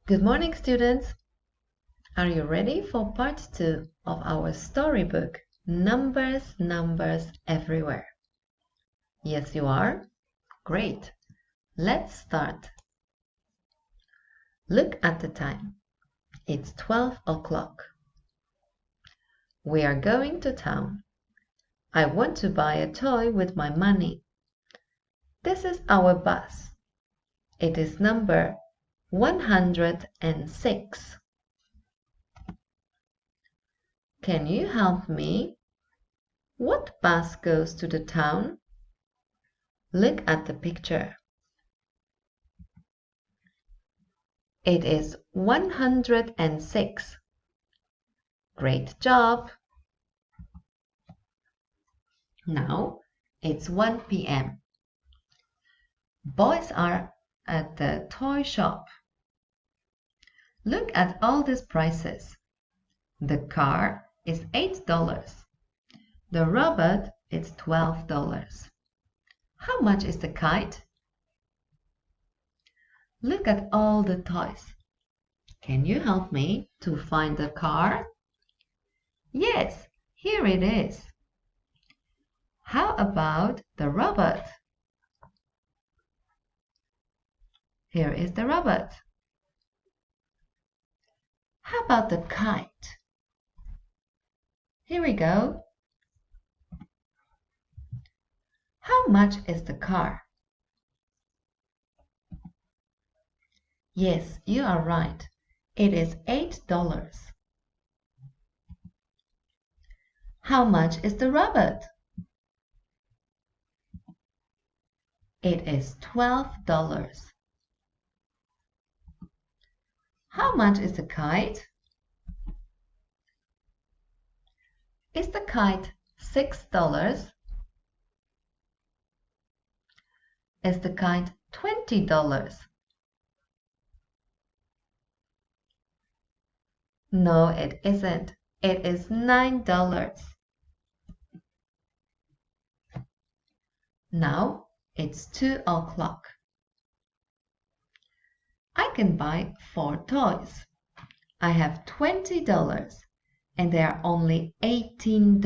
Good morning, students. Are you ready for part 2 of our storybook, Numbers, Numbers Everywhere? Yes, you are? Great. Let's start. Look at the time. It's 12 o'clock. We are going to town. I want to buy a toy with my money. This is our bus. It is number 106. Can you help me? What bus goes to the town? Look at the picture. It is 106. Great job. Now it's 1 p.m. Boys are at the toy shop. Look at all these prices. The car is $8. The robot is $12. How much is the kite? Look at all the toys. Can you help me to find the car? Yes, here it is. How about the robot? Here is the robot. How about the kite? Here we go. How much is the car? Yes, you are right. It is $8. How much is the robot? It is $12. How much is the kite? Is the kite $6? Is the kite $20? No, it isn't. It is $9. Now it's 2 o'clock. I can buy 4 toys. I have $20 and they are only $18.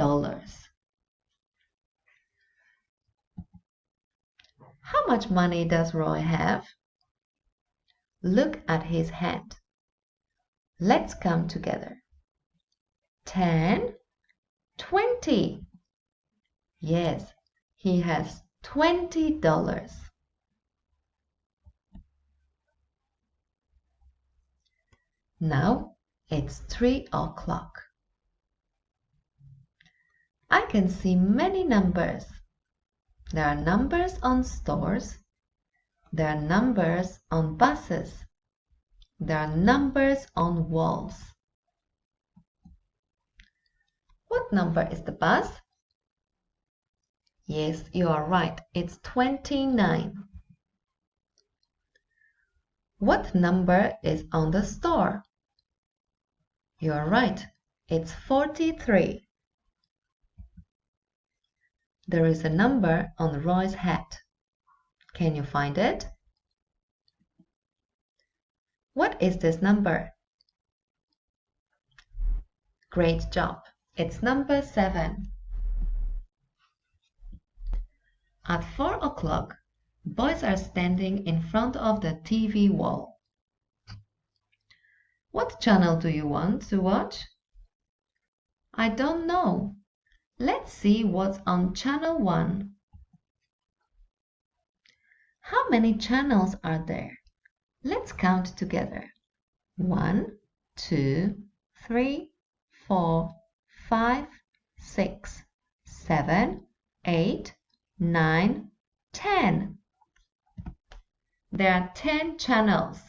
How much money does Roy have? Look at his hand. Let's count together. 10, 20. Yes, he has $20. Now it's 3 o'clock. I can see many numbers. There are numbers on stores. There are numbers on buses. There are numbers on walls. What number is the bus? Yes, you are right. It's 29. What number is on the store? You are right. It's 43. There is a number on Roy's hat. Can you find it? What is this number? Great job. It's number 7. At 4 o'clock, boys are standing in front of the TV wall. What channel do you want to watch? I don't know. Let's see what's on channel 1. How many channels are there? Let's count together. 1, 2, 3, 4, 5, 6, 7, 8, 9, 10. There are 10 channels.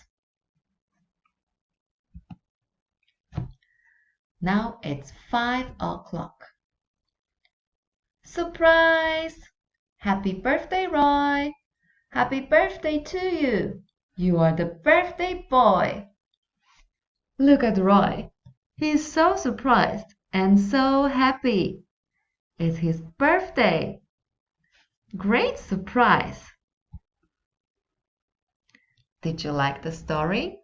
Now it's 5 o'clock. Surprise! Happy birthday, Roy! Happy birthday to you! You are the birthday boy! Look at Roy. He is so surprised and so happy. It's his birthday. Great surprise! Did you like the story?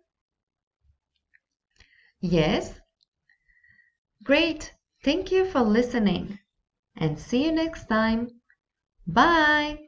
Yes? Great. Thank you for listening. And see you next time. Bye.